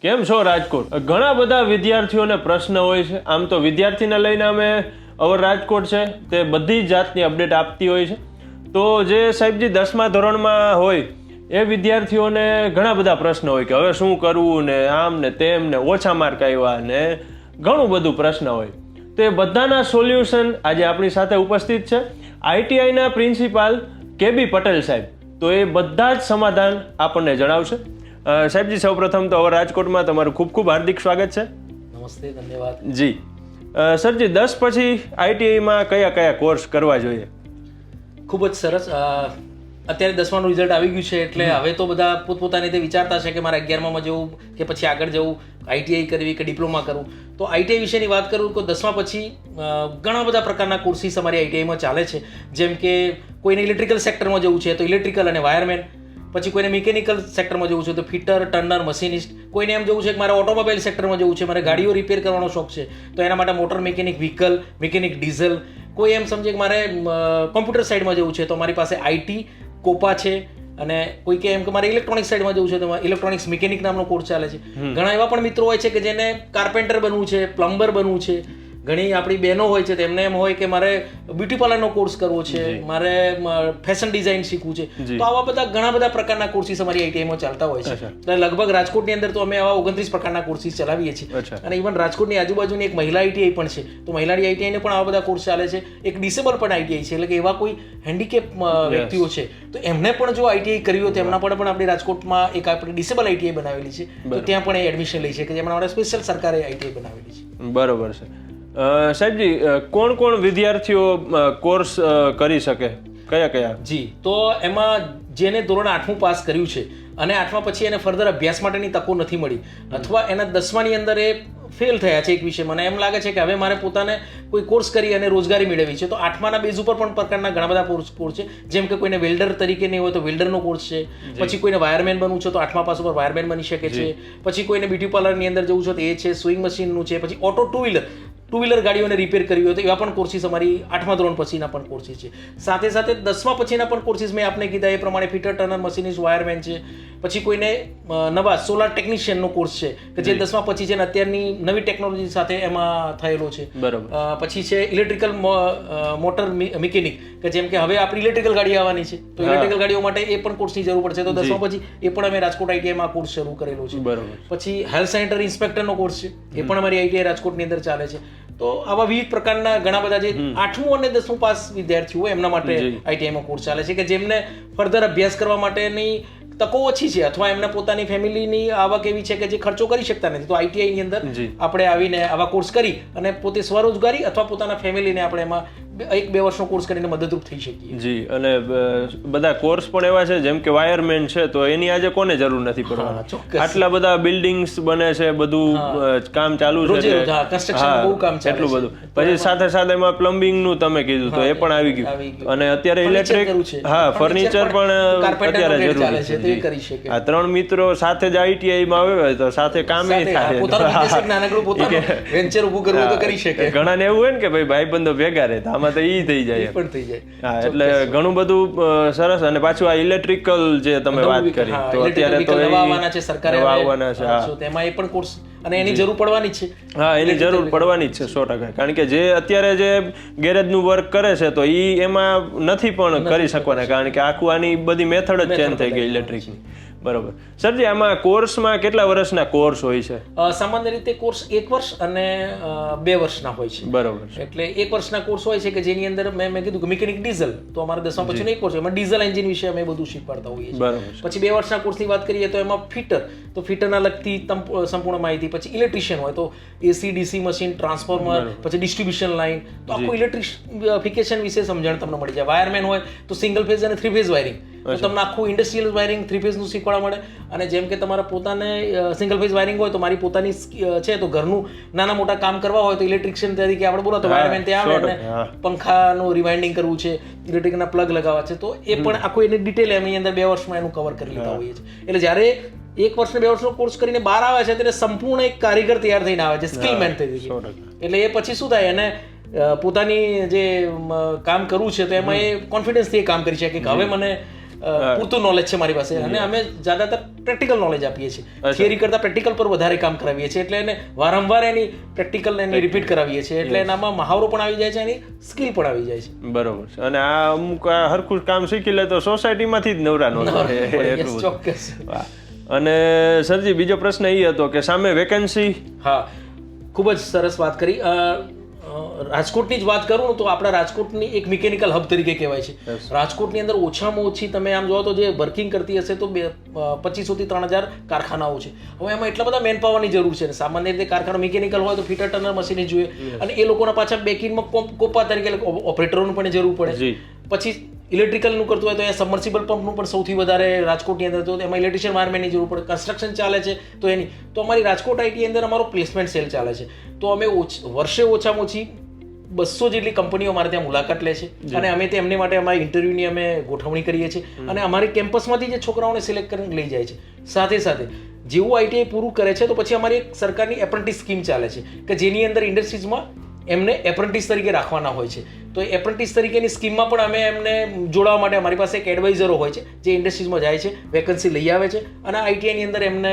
કેમ છો રાજકોટ? ઘણા બધા વિદ્યાર્થીઓને પ્રશ્ન હોય છે. આમ તો વિદ્યાર્થીને લઈને અમે અવર રાજકોટ છે તે બધી જાતની અપડેટ આપતી હોય છે. તો જે સાહેબજી 10મા ધોરણમાં હોય એ વિદ્યાર્થીઓને ઘણા બધા પ્રશ્ન હોય કે હવે શું કરવું ને આમ ને તેમ ને ઓછા માર્ક આવ્યા ને ઘણું બધું પ્રશ્ન હોય. તો એ બધાના સોલ્યુશન આજે આપણી સાથે ઉપસ્થિત છે આઈટીઆઈના પ્રિન્સિપાલ કેબી પટેલ સાહેબ. તો એ બધા જ સમાધાન આપણને જણાવશે. સાહેબજી સૌપ્રથમ તો હવે રાજકોટમાં તમારું ખૂબ ખૂબ હાર્દિક સ્વાગત છે. નમસ્તે, ધન્યવાદ. જી સરજી, 10 પછી આઈટીઆઈમાં કયા કયા કોર્સ કરવા જોઈએ? ખૂબ જ સરસ. અત્યારે 10માનું રિઝલ્ટ આવી ગયું છે એટલે હવે તો બધા પોતપોતાની રીતે વિચારતા છે કે મારે 11મામાં જવું કે પછી આગળ જવું, આઈટીઆઈ કરવી કે ડિપ્લોમા કરવું. તો આઈટીઆઈ વિશેની વાત કરું તો 10મા પછી ઘણા બધા પ્રકારના કોર્સીસ અમારી આઈટીઆઈમાં ચાલે છે. જેમ કે કોઈને ઇલેક્ટ્રિકલ સેક્ટરમાં જવું છે તો ઇલેક્ટ્રિકલ અને વાયરમેન, પછી કોઈને મિકેનિકલ સેક્ટરમાં જવું છે તો ફિટર, ટર્નર, મશીનિસ્ટ. કોઈને એમ જવું છે કે મારે ઓટોમોબાઈલ સેક્ટરમાં જવું છે, મારે ગાડીઓ રિપેર કરવાનો શોખ છે તો એના માટે motor mechanic, vehicle mechanic, diesel. કોઈ એમ સમજે કે મારે કોમ્પ્યુટર સાઇડમાં જવું છે તો મારી પાસે આઈટી, કોપા છે. અને કોઈ કે એમ કે મારે ઇલેક્ટ્રોનિક સાઇડમાં જવું છે તો ઇલેક્ટ્રોનિક્સ મિકેનિક નામનો કોર્સ ચાલે છે. ઘણા એવા પણ મિત્રો હોય છે કે જેને કાર્પેન્ટર બનવું છે, પ્લમ્બર બનવું છે. ઘણી આપણી બહેનો હોય છે તેમને એમ હોય કે મારે બ્યુટી પાર્લરનો કોર્સ કરવો છે, મારે ફેશન ડિઝાઇન શીખવું છે. તો આવા બધા ઘણા બધા પ્રકારના કોર્સીસ અમારી આઈટીઆઈમાં ચાલતા હોય છે. એટલે લગભગ રાજકોટની અંદર તો અમે આવા 29 પ્રકારના કોર્સીસ ચલાવીએ છીએ. અને ઇવન રાજકોટની આજુબાજુની એક મહિલા આઈટીઆઈ પણ છે તો મહિલાની આઈટીઆઈને પણ આવા બધા કોર્સ ચાલે છે. એક ડિસેબલ પણ આઈટીઆઈ છે, એટલે કે એવા કોઈ હેન્ડીકેપ વ્યક્તિઓ છે તો એમને પણ જો આઈટીઆઈ કરવી હોય તો એમના પણ આપણી રાજકોટમાં એક આપણી ડિસેબલ આઈટીઆઈ બનાવેલી છે તો ત્યાં પણ એ એડમિશન લઈ છે કે જેમના માટે સ્પેશિયલ સરકારે આઈટીઆઈ બનાવેલી છે. બરોબર છે. સાહેબજી, કોણ કોણ વિદ્યાર્થીઓ કોર્સ કરી શકે, કયા કયા? જી, તો એમાં જેને ધોરણ 8મું પાસ કર્યું છે અને 8મા પછી એને ફર્ધર અભ્યાસ માટેની તકો નથી મળી અથવા એના 10માની અંદર એ ફેલ થયા છે એક વિષય, મને એમ લાગે છે કે હવે મારે પોતાને કોઈ કોર્સ કરી અને રોજગારી મેળવવી છે તો 8માના બેઝ ઉપર પણ પ્રકારના ઘણા બધા કોર્સ છે. જેમ કે કોઈને વેલ્ડર તરીકે નહીં હોય તો વેલ્ડરનો કોર્સ છે. પછી કોઈને વાયરમેન બનવું છે તો 8મા પાસ ઉપર વાયરમેન બની શકે છે. પછી કોઈને બ્યુટી પાર્લરની અંદર જવું છે તો એ છે. સ્વિંગ મશીનનું છે. પછી ઓટો ટુ વ્હીલર ગાડીઓને રિપેર કરવી હોય તો એવા પણ કોર્સીસ અમારી 8મા ધોરણ પછીના પણ કોર્સીસ છે. સાથે સાથે 10મા પછીના પણ કોર્સીસ મેં આપને કીધા એ પ્રમાણે ફિટર, ટર્નર, મશીનિસ્ટ, વાયરમેન છે. પછી કોઈને નવા સોલાર ટેકનિશિયનનો કોર્સ છે કે જે 10મા પછી છે ને અત્યારની નવી ટેકનોલોજી સાથે એમાં થયેલો છે. બરાબર. પછી છે ઇલેક્ટ્રિકલ મોટર મિકેનિક કે જેમ કે હવે આપણી ઇલેક્ટ્રિકલ ગાડી આવવાની છે તો ઇલેક્ટ્રિકલ ગાડીઓ માટે એ પણ કોર્સની જરૂર પડશે તો 10મા પછી એ પણ અમે રાજકોટ આઈટીઆઈમાં કોર્સ શરૂ કરેલો છે. બરાબર. પછી હેલ્થ સેન્ટર ઇન્સ્પેક્ટરનો કોર્સ છે એ પણ અમારી આઈટીઆઈ રાજકોટની અંદર ચાલે છે. તો આવા વિવિધ પ્રકારના ઘણા બધા જે 8મું અને 10મું પાસ વિદ્યાર્થીઓ હોય એમના માટે આઈટીઆઈમાં કોર્સ ચાલે છે કે જેમને ફર્ધર અભ્યાસ કરવા માટેની તકો ઓછી છે અથવા એમને પોતાની ફેમિલીની આવક એવી છે કે જે ખર્ચો કરી શકતા નથી તો આઈટીઆઈની અંદર આપણે આવીને આવા કોર્સ કરી અને પોતે સ્વરોજગારી અથવા પોતાના ફેમિલીને આપણે એમાં 1-2 વર્ષનો કોર્સ કરીને મદદરૂપ થઈ શકીએ. જી, અને બધા કોર્સ પણ એવા છે જેમ કે વાયરમેન છે તો એની આજે કોને જરૂર નથી પડવાની. આટલા બધા બિલ્ડિંગ્સ બને છે, બધું કામ ચાલુ છે, કન્સ્ટ્રક્શન બહુ કામ ચાલે એટલું બધું. પછી સાથે સાથે એમાં પ્લમ્બિંગનું તમે કીધું તો એ પણ આવી ગયું અને અત્યારે ઇલેક્ટ્રિક, ફર્નિચર પણ અત્યારે જરૂરી છે. આ 3 મિત્રો સાથે જ આઈટીઆઈમાં આવે તો સાથે કામ થાય. વેન્ચર ઊભું કરવું તો કરી શકે. ઘણા ને એવું હોય ને કે ભાઈ ભાઈબંધો ભેગા રહે આમાં તો ઈ થઈ જાય. હા, એટલે ઘણું બધું સરસ. અને પાછું આ ઇલેક્ટ્રિકલ જે તમે વાત કરી તો અત્યારે તો આવવાના છે, સરકારે આવવાના છે તેમાં એ પણ કોર્સ અને એની જરૂર પડવાની છે. હા, એની જરૂર પડવાની જ છે 100%. કારણ કે જે અત્યારે જે ગેરેજનું વર્ક કરે છે તો ઈ એમાં નથી પણ કરી શકવાના કારણ કે આખું આની બધી મેથડ જ ચેન્જ થઈ ગઈ ઇલેક્ટ્રિકની. બરોબર. સરજી, આમાં કોર્સમાં કેટલા વર્ષના કોર્સ હોય છે? સામાન્ય રીતે કોર્સ 1 વર્ષ અને 2 વર્ષના હોય છે. બરોબર. એટલે 1 વર્ષના કોર્સ હોય છે કે જેની અંદર મેં કીધું કે મિકેનિક ડીઝલ તો અમારે 10મા પછીનો એક કોર્સ એમાં ડીઝલ એન્જિન વિશે અમે બધું શીખવાડતા હોઈએ છીએ. બરોબર. પછી 2 વર્ષના કોર્સની વાત કરીએ તો એમાં ફિટર તો ફિટરના લગતી સંપૂર્ણ માહિતી. પછી ઇલેક્ટ્રિશિયન હોય તો એસી, ડીસી મશીન, ટ્રાન્સફોર્મર, પછી ડિસ્ટ્રીબ્યુશન લાઇન તો આખું ઇલેક્ટ્રિફિકેશન વિશે સમજણ તમને મળી જાય. વાયરમેન હોય તો સિંગલ ફેઝ અને 3 ફેઝ વાયરિંગ તો તમને આખું ઇન્ડસ્ટ્રીયલ વાયરિંગ 3 ફેઝનું શીખવાડવા મળે. અને જેમ કે તમારા પોતાને સિંગલ ફેઝ વાયરિંગ હોય તો મારી પોતાની છે તો ઘરનું નાના મોટા કામ કરવા હોય તો ઇલેક્ટ્રિશિયન તરીકે આપણે બોલો તો વાયરમેન ત્યાં આવે ને પંખાનું રિવાઇન્ડિંગ કરવું છે, ઇલેક્ટ્રિકના પ્લગ લગાવવા છે તો એ પણ આખું એની ડિટેલ એની અંદર 2 વર્ષમાં એનું કવર કરી લેતા હોઈએ છીએ. એટલે જ્યારે 1 વર્ષ ને 2 વર્ષનો કોર્સ કરીને બહાર આવે છે ત્યારે સંપૂર્ણ એક કારીગર તૈયાર થઈને આવે છે, સ્કિલ મેન તરીકે. એટલે એ પછી શું થાય એને પોતાની જે કામ કરવું છે તો એમાં એ કોન્ફિડન્સથી એ કામ કરી શકે કે હવે મને પૂરતું નોલેજ છે મારી પાસે અને અમે જ્યાદાતર પ્રેક્ટિકલ નોલેજ આપીએ છીએ થિયરી કરતાં પ્રેક્ટિકલ પર વધારે કામ કરાવીએ છીએ એટલે એને વારંવાર એની પ્રેક્ટિકલ એની રિપીટ કરાવીએ છીએ એટલે એનામાં મહાવરો પણ આવી જાય છે એની સ્કિલ પણ આવી જાય છે. બરોબર છે. અને આ અમુક આ હરખું કામ શીખી લે તો સોસાયટીમાંથી જ નવરા નો થાય. Yes, ચોક્કસ. અને સરજી બીજો પ્રશ્ન એ હતો કે સામે વેકેન્સી. હા, ખૂબ જ સરસ વાત કરી. રાજકોટની જ વાત કરું ને તો આપણા રાજકોટની એક મિકેનિકલ હબ તરીકે કહેવાય છે. રાજકોટની અંદર ઓછામાં ઓછી તમે આમ જોવો તો જે વર્કિંગ કરતી હશે તો 2500 થી 3000 કારખાનાઓ છે. હવે એમાં એટલા બધા મેન પાવરની જરૂર છે. સામાન્ય રીતે કારખાનો મિકેનિકલ હોય તો ફિટર ટર્નર મશીન જોઈએ અને એ લોકોના પાછા બેકિંગમાં કોપા તરીકે ઓપરેટરોનું પણ જરૂર પડે. પછી ઇલેક્ટ્રિકલનું કરતું હોય તો અહીંયા સબમર્સિબલ પંપનું પણ સૌથી વધારે રાજકોટની અંદર તો એમાં ઇલેક્ટ્રિશિયન વાયરમેનની જરૂર પડે. કન્સ્ટ્રક્શન ચાલે છે તો એની તો અમારી રાજકોટ આઈટી અંદર અમારો પ્લેસમેન્ટ સેલ ચાલે છે. તો અમે વર્ષે ઓછામાં ઓછી 200 જેટલી કંપનીઓ અમારે ત્યાં મુલાકાત લે છે અને અમે તે એમની માટે અમારી ઇન્ટરવ્યૂની અમે ગોઠવણી કરીએ છીએ અને અમારી કેમ્પસમાંથી જે છોકરાઓને સિલેક્ટ કરીને લઈ જાય છે. સાથે સાથે જેવું આઈટીઆઈ પૂરું કરે છે તો પછી અમારી એક સરકારની એપ્રેન્ટિસ સ્કીમ ચાલે છે કે જેની અંદર ઇન્ડસ્ટ્રીઝમાં એમને એપ્રેન્ટિસ તરીકે રાખવાના હોય છે. તો એપ્રેન્ટિસ તરીકેની સ્કીમમાં પણ અમે એમને જોડાવા માટે અમારી પાસે એક એડવાઇઝરો હોય છે જે ઇન્ડસ્ટ્રીઝમાં જાય છે, વેકન્સી લઈ આવે છે અને આઈટીઆઈની અંદર એમને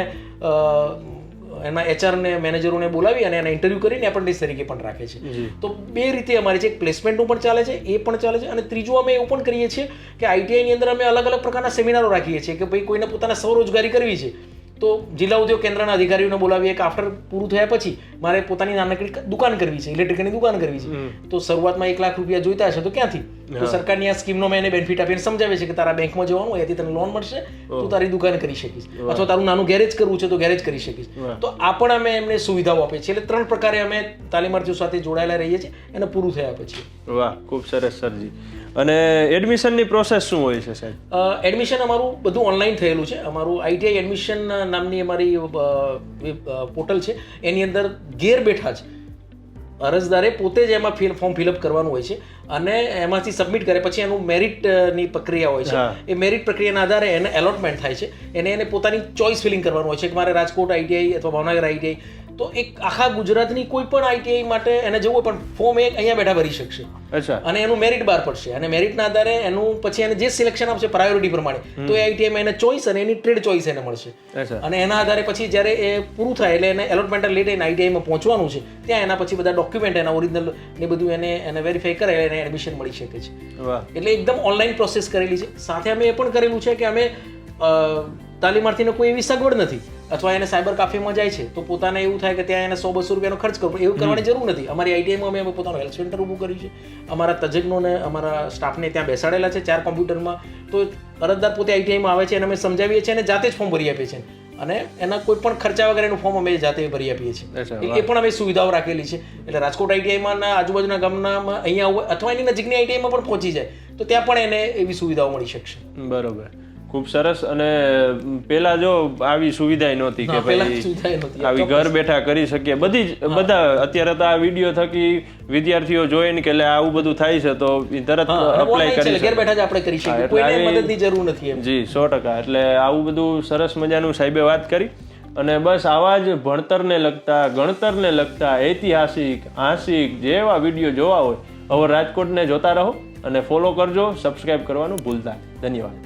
એના એચઆરને મેનેજરોને બોલાવી અને એના ઇન્ટરવ્યૂ કરીને એપ્રેન્ટિસ તરીકે પણ રાખે છે. તો બે રીતે અમારી જે પ્લેસમેન્ટનું પણ ચાલે છે એ પણ ચાલે છે અને ત્રીજું અમે એવું પણ કરીએ છીએ કે આઈટીઆઈની અંદર અમે અલગ અલગ પ્રકારના સેમિનારો રાખીએ છીએ કે ભાઈ કોઈને પોતાના સ્વરોજગારી કરવી છે તો જિલ્લા ઉદ્યોગ કેન્દ્રના અધિકારીઓને બોલાવીએ કે આફ્ટર પૂરું થયા પછી મારે પોતાની નાનકડી દુકાન કરવી છે, ઇલેક્ટ્રિકલની દુકાન કરવી છે. તો શરૂઆતમાં 1 લાખ રૂપિયા જોઈતા હશે તો ક્યાંથી? તો સરકારની આ સ્કીમનો મેં એને બેનિફિટ આપીને સમજાવે છે કે તારા બેંકમાં જવાનું એથી તને લોન મળશે, તું તારી દુકાન કરી શકીશ અથવા તારું નાનું ગેરેજ કરવું છે તો ગેરેજ કરી શકીશ. તો આ પણ અમે એમને સુવિધાઓ આપીએ છીએ. એટલે 3 પ્રકારે અમે તાલીમાર્થીઓ સાથે જોડાયેલા રહીએ છીએ અને પૂરું થયા પછી. વાહ, ખૂબ સરસ સરજી. અને એડમિશનની પ્રોસેસ શું હોય છે સાહેબ? એડમિશન અમારું બધું ઓનલાઈન થયેલું છે. અમારું આઈટીઆઈ એડમિશન નામની અમારી પોર્ટલ છે. એની અંદર ઘેર બેઠા જ અરજદારે પોતે જ એમાં ફોર્મ ફિલઅપ કરવાનું હોય છે અને એમાંથી સબમિટ કરે પછી એનું મેરિટની પ્રક્રિયા હોય છે. એ મેરિટ પ્રક્રિયાના આધારે એને એલોટમેન્ટ થાય છે. એને પોતાની ચોઇસ ફિલિંગ કરવાનું હોય છે કે મારે રાજકોટ આઈટીઆઈ અથવા ભાવનગર આઈટીઆઈ. તો એક આખા ગુજરાતની કોઈ પણ આઈટીઆઈ માટે એને જવું હોય પણ ફોર્મ એક અહીંયા બેઠા ભરી શકશે અને એનું મેરિટ બહાર પડશે અને મેરિટના આધારે એનું પછી એને જે સિલેક્શન આપશે પ્રાયોરિટી પ્રમાણે તો એ આઈટીઆઈમાં એને ચોઇસ અને એની ટ્રેડ ચોઇસ એને મળશે અને એના આધારે પછી જ્યારે એ પૂરું થાય એટલે એને એલોટમેન્ટ લેટ એને આઈટીઆઈમાં પહોંચવાનું છે ત્યાં એના પછી બધા ડોક્યુમેન્ટ એના ઓરિજિનલ ને બધું એને વેરીફાઈ કરે એને એડમિશન મળી શકે છે. એટલે એકદમ ઓનલાઈન પ્રોસેસ કરેલી છે. સાથે અમે એ પણ કરેલું છે કે અમે તાલીમાર્થીને કોઈ એવી સગવડ નથી અથવા એને સાયબર કાફેમાં જાય છે તો પોતાને એવું થાય કે ત્યાં એને 100-200 રૂપિયાનો ખર્ચ કરવો, એવું કરવાની જરૂર નથી. અમારી આઈટીઆઈમાં અમે પોતાનું હેલ્થ સેન્ટર ઊભું કર્યું છે. અમારા તજજ્ઞોને અમારા સ્ટાફને ત્યાં બેસાડેલા છે 4 કોમ્પ્યુટરમાં. તો અરજદાર પોતે આઈટીઆઈમાં આવે છે અને અમે સમજાવીએ છીએ અને જાતે જ ફોર્મ ભરી આપીએ છીએ અને એના કોઈ પણ ખર્ચા વગર એનું ફોર્મ અમે જાતે ભરી આપીએ છીએ. એ પણ અમે સુવિધાઓ રાખેલી છે. એટલે રાજકોટ આઈટીઆઈમાં આજુબાજુના ગામનામાં અહીંયા અથવા એની નજીકની આઈટીઆઈમાં પણ પહોંચી જાય તો ત્યાં પણ એને એવી સુવિધાઓ મળી શકશે. બરોબર, ખૂબ સરસ. અને પેલા જો આવી સુવિધા નહોતી કે ભાઈ આવી ઘર બેઠા કરી શકીએ બધા. અત્યારે તો આ વિડીયો થકી વિદ્યાર્થીઓ જોઈને કે આવું બધું થાય છે તો તરત અપ્લાય કરી ઘર બેઠા જ આપણે કરી શકીએ, કોઈને મદદની જરૂર નથી. જી 100%. એટલે આવું બધું સરસ મજાનું સાહેબે વાત કરી. અને બસ આવા જ ભણતરને લગતા, ગણતરને લગતા, ઐતિહાસિક, હાસિક જેવા વિડીયો જોવા હોય હવે રાજકોટને જોતા રહો અને ફોલો કરજો, સબસ્ક્રાઇબ કરવાનું ભૂલતા. ધન્યવાદ.